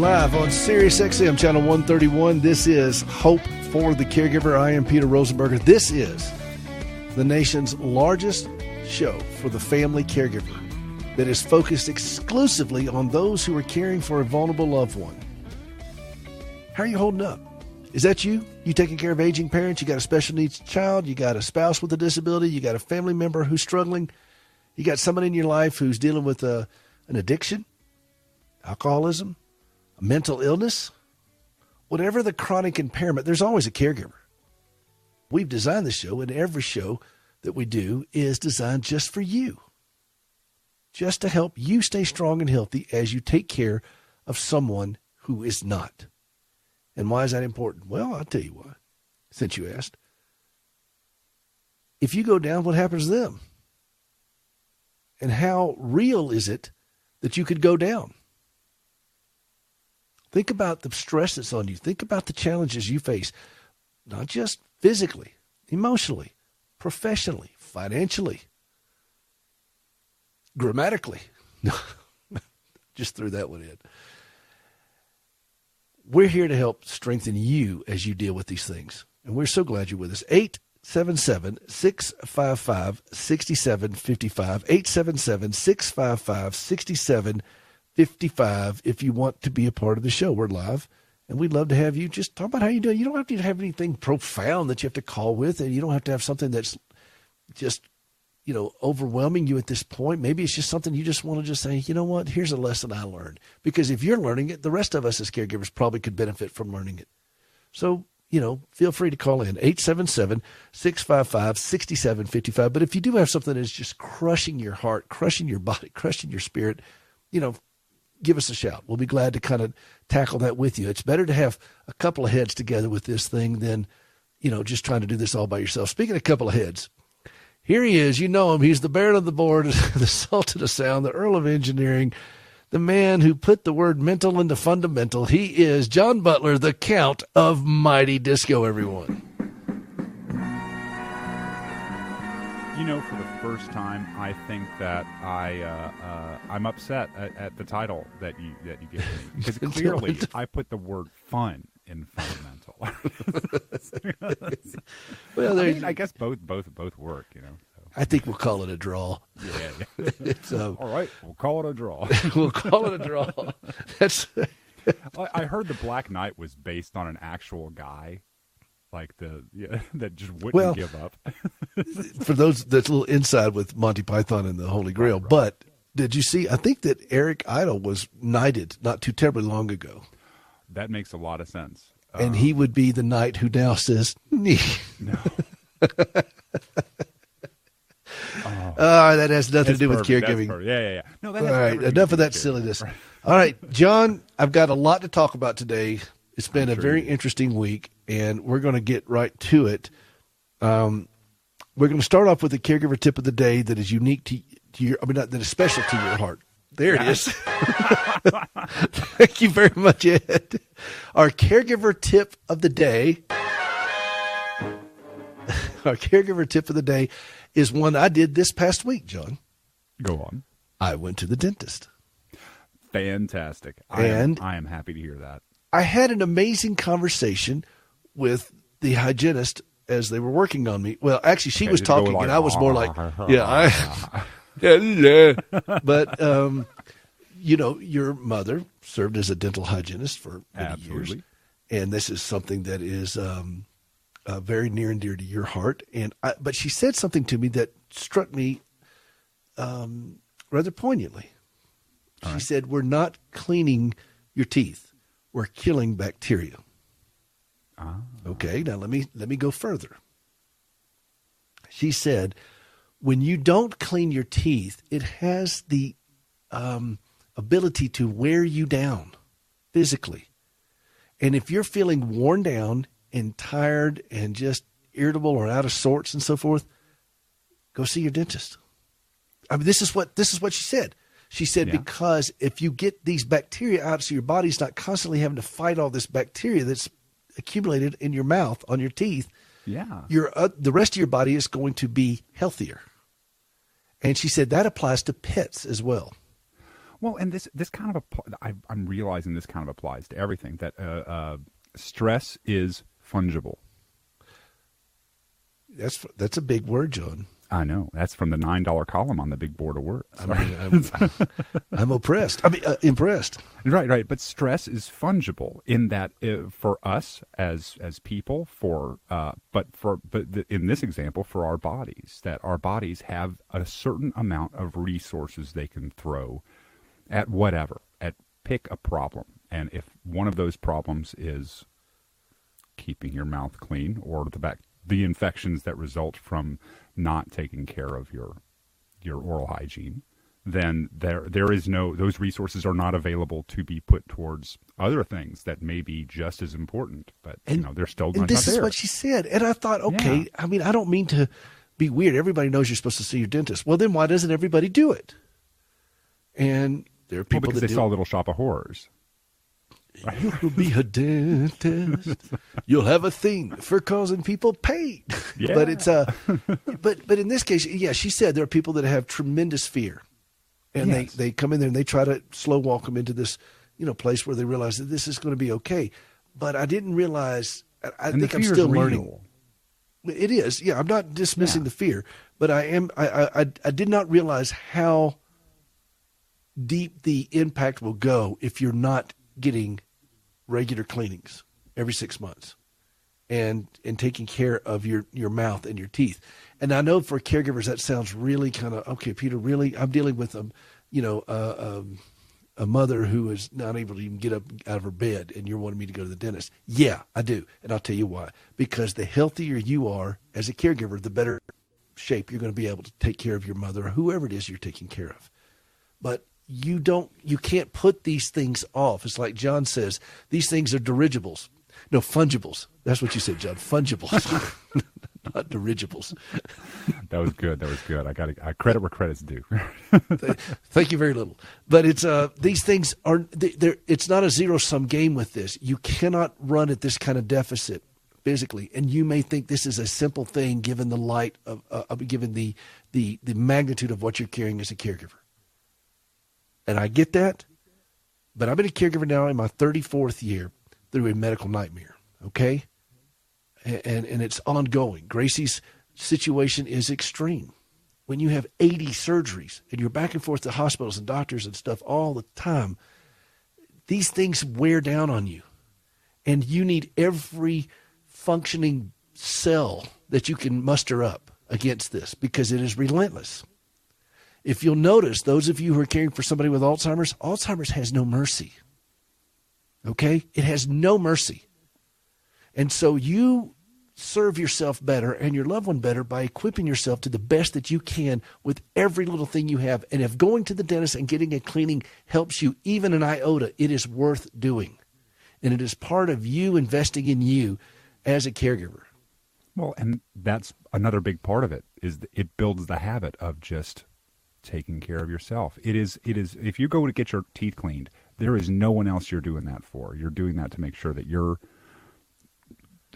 Live on Sirius XM Channel 131. This is Hope for the Caregiver. I am Peter Rosenberger. This is the nation's largest show for the family caregiver that is focused exclusively on those who are caring for a vulnerable loved one. How are you holding up? Is that you? You taking care of aging parents? You got a special needs child? You got a spouse with a disability? You got a family member who's struggling? You got someone in your life who's dealing with an addiction, alcoholism, a mental illness? Whatever the chronic impairment, there's always a caregiver. We've designed the show, and every show that we do is designed just for you, just to help you stay strong and healthy as you take care of someone who is not. And why is that important? Well, I'll tell you why, since you asked. If you go down, what happens to them? And how real is it that you could go down? Think about the stress that's on you. Think about the challenges you face, not just physically, emotionally, professionally, financially, grammatically. Just threw that one in. We're here to help strengthen you as you deal with these things. And we're so glad you're with us. 877-655-6755. 877-655-6755. If you want to be a part of the show, we're live. And we'd love to have you. Just talk about how you're doing. You don't have to have anything profound that you have to call with. And you don't have to have something that's just, overwhelming you at this point. Maybe it's just something you just want to just say, you know what, here's a lesson I learned. Because if you're learning it, the rest of us as caregivers probably could benefit from learning it. So, feel free to call in, 877-655-6755. But if you do have something that's just crushing your heart, crushing your body, crushing your spirit, give us a shout. We'll be glad to kind of tackle that with you. It's better to have a couple of heads together with this thing than, just trying to do this all by yourself. Speaking of a couple of heads, here he is. You know him. He's the Baron of the Board, the Sultan of Sound, the Earl of Engineering, the man who put the word mental into fundamental. He is John Butler, the Count of Mighty Disco, everyone. For the first time, I think that I'm upset at the title that you gave me, because clearly I put the word fun in fundamental. Well, I guess both work. So. I think we'll call it a draw. Yeah. All right, we'll call it a draw. We'll call it a draw. That's. I heard the Black Knight was based on an actual guy. That just wouldn't give up. For those, that's a little inside with Monty Python and the Holy Grail. Right. But did you see, I think that Eric Idle was knighted not too terribly long ago. That makes a lot of sense. And he would be the knight who now says, no. That has nothing to do with caregiving. Yeah. No, that all right, enough of that silliness. Right. All right, John, I've got a lot to talk about today. It's been a very interesting week, and we're going to get right to it. We're going to start off with the caregiver tip of the day that is unique to your, that is special to your heart. There it is. Thank you very much, Ed. Our caregiver tip of the day. Our caregiver tip of the day is one I did this past week, John. Go on. I went to the dentist. Fantastic. I am happy to hear that. I had an amazing conversation with the hygienist as they were working on me. Well, actually, she was talking, and I was more like, But, your mother served as a dental hygienist for many years. And this is something that is very near and dear to your heart. But she said something to me that struck me rather poignantly. She said, we're not cleaning your teeth. We're killing bacteria. Okay, now let me go further. She said, when you don't clean your teeth, it has the ability to wear you down physically. And if you're feeling worn down and tired and just irritable or out of sorts and so forth, go see your dentist. This is what she said. She said, because if you get these bacteria out so your body's not constantly having to fight all this bacteria that's accumulated in your mouth, on your teeth, the rest of your body is going to be healthier. And she said that applies to pets as well. Well, and this kind of I'm realizing this kind of applies to everything. That stress is fungible. That's a big word, John. I know. That's from the $9 column on the big board of words. I mean, I'm oppressed. I mean, impressed. Right. But stress is fungible in that for us as people, but in this example, for our bodies, that our bodies have a certain amount of resources they can throw at whatever, pick a problem. And if one of those problems is keeping your mouth clean, or the infections that result from not taking care of your oral hygiene, then there is those resources are not available to be put towards other things that may be just as important, but they're still not there. And this is what she said. And I thought, okay, yeah. I mean, I don't mean to be weird. Everybody knows you're supposed to see your dentist. Well, then why doesn't everybody do it? And there are people because that they saw Little Shop of Horrors. You'll be a dentist. You'll have a thing for causing people pain. Yeah. But it's but in this case, yeah, she said there are people that have tremendous fear, and yes. they come in there and they try to slow walk them into this place where they realize that this is going to be okay. But I didn't realize. I think I'm still learning. It is, yeah. I'm not dismissing the fear, but I am. I did not realize how deep the impact will go if you're not getting regular cleanings every 6 months and taking care of your mouth and your teeth. And I know for caregivers that sounds really kind of, okay, Peter, really, I'm dealing with a mother who is not able to even get up out of her bed and you're wanting me to go to the dentist. Yeah, I do. And I'll tell you why. Because the healthier you are as a caregiver, the better shape you're going to be able to take care of your mother or whoever it is you're taking care of. But you can't put these things off. It's like John says, these things are dirigibles. No, fungibles. That's what you said, John. Fungibles, not dirigibles. That was good. I credit where credit's due. Thank you very little. But it's these things are. It's not a zero-sum game with this. You cannot run at this kind of deficit physically, and you may think this is a simple thing given the light of given the magnitude of what you're carrying as a caregiver. And I get that, but I've been a caregiver now in my 34th year through a medical nightmare, okay? And it's ongoing. Gracie's situation is extreme. When you have 80 surgeries and you're back and forth to hospitals and doctors and stuff all the time, these things wear down on you. And you need every functioning cell that you can muster up against this because it is relentless. If you'll notice, those of you who are caring for somebody with Alzheimer's has no mercy. Okay? It has no mercy. And so you serve yourself better and your loved one better by equipping yourself to the best that you can with every little thing you have. And if going to the dentist and getting a cleaning helps you even an iota, it is worth doing. And it is part of you investing in you as a caregiver. Well, and that's another big part of it, is it builds the habit of just taking care of yourself. It is if you go to get your teeth cleaned, there is no one else you're doing that for. You're doing that to make sure that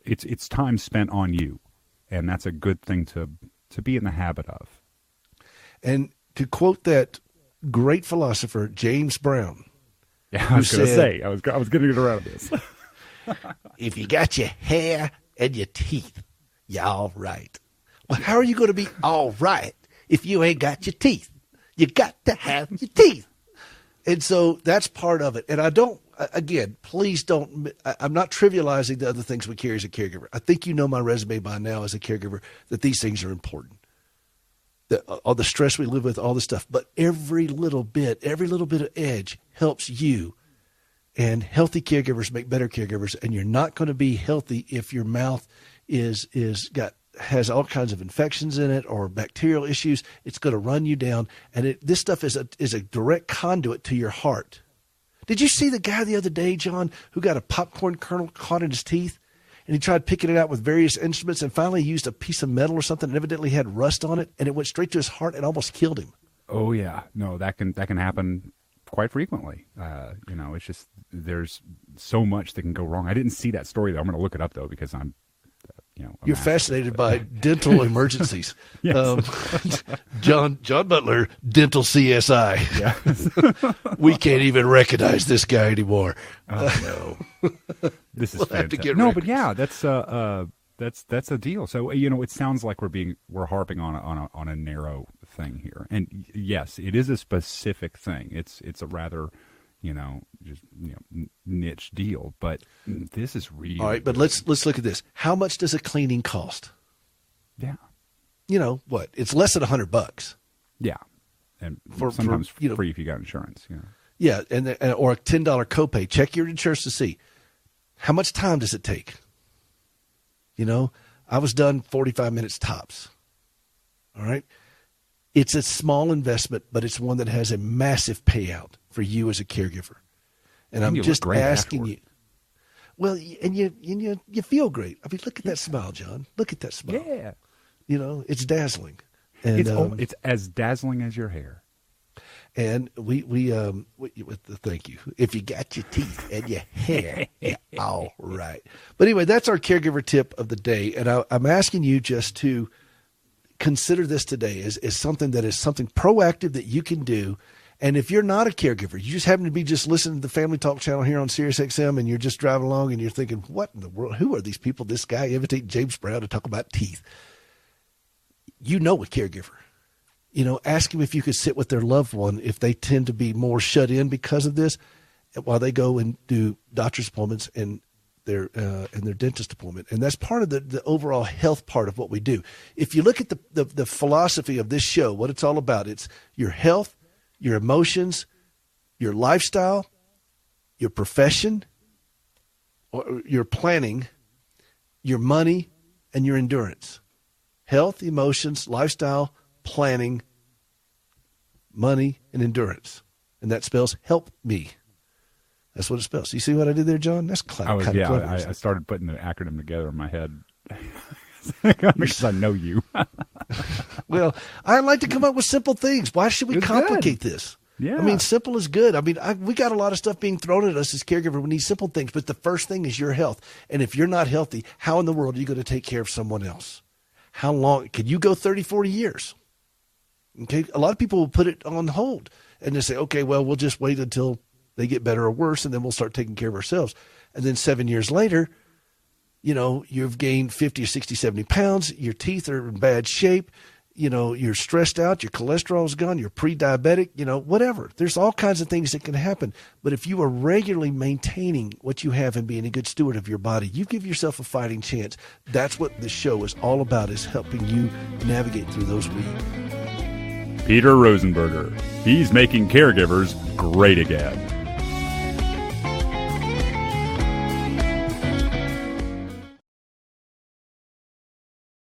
it's time spent on you, and that's a good thing to be in the habit of. And to quote that great philosopher James Brown, yeah, I was going to say, I was going to get around this. If you got your hair and your teeth, you're all right. Well, how are you going to be all right if you ain't got your teeth? You got to have your teeth. And so that's part of it. And please don't, I'm not trivializing the other things we carry as a caregiver. I think you know my resume by now as a caregiver, that these things are important. All the stress we live with, all the stuff. But every little bit of edge helps you. And healthy caregivers make better caregivers. And you're not going to be healthy if your mouth has all kinds of infections in it or bacterial issues. It's going to run you down. And this stuff is a direct conduit to your heart. Did you see the guy the other day, John, who got a popcorn kernel caught in his teeth? And he tried picking it out with various instruments and finally used a piece of metal or something and evidently had rust on it. And it went straight to his heart and almost killed him. Oh, yeah. No, that can happen quite frequently. It's just there's so much that can go wrong. I didn't see that story, though. I'm going to look it up, though, because You're fascinated by dental emergencies. John Butler, dental CSI. Yeah. We can't even recognize this guy anymore. Oh no, this is We'll have to fantastic. get No, ready. but yeah, that's a deal. So it sounds like we're harping on a narrow thing here, and yes, it is a specific thing. It's a rather niche deal, but this is really All right. But let's look at this. How much does a cleaning cost? yeah. What? It's less than $100. Yeah, and For sometimes free if you got insurance. Yeah, or a $10 copay. Check your insurance to see how much time does it take. I was done 45 minutes tops. All right. It's a small investment, but it's one that has a massive payout for you as a caregiver. And I'm just asking you. Well, and you feel great. I mean, look at that smile, John. Look at that smile. Yeah. It's dazzling. And, it's as dazzling as your hair. And we thank you. If you got your teeth and your hair, all right. But anyway, that's our caregiver tip of the day. And I'm asking you just to consider this today as something that is something proactive that you can do. And if you're not a caregiver, you just happen to be just listening to the Family Talk channel here on Sirius XM, and you're just driving along and you're thinking, what in the world? Who are these people? This guy imitating James Brown to talk about teeth. A caregiver. Ask them if you could sit with their loved one if they tend to be more shut in because of this, while they go and do doctor's appointments and their dentist appointment. And that's part of the overall health part of what we do. If you look at the philosophy of this show, what it's all about, it's your health, your emotions, your lifestyle, your profession, or your planning, your money, and your endurance. Health, emotions, lifestyle, planning, money, and endurance. And that spells help me. That's what it spells. You see what I did there, John? That's kind of clever. I started putting the acronym together in my head because I know you. Well, I like to come up with simple things. Why should we complicate this? Yeah. I mean, simple is good. I mean, we got a lot of stuff being thrown at us as caregiver. We need simple things. But the first thing is your health. And if you're not healthy, how in the world are you going to take care of someone else? How long? Could you go 30, 40 years? Okay. A lot of people will put it on hold and they say, okay, well, we'll just wait until they get better or worse, and then we'll start taking care of ourselves. And then 7 years later, you've gained 50 or 60, 70 pounds. Your teeth are in bad shape. You're stressed out. Your cholesterol's gone. You're pre-diabetic, whatever. There's all kinds of things that can happen. But if you are regularly maintaining what you have and being a good steward of your body, you give yourself a fighting chance. That's what this show is all about, is helping you navigate through those weeks. Peter Rosenberger. He's making caregivers great again.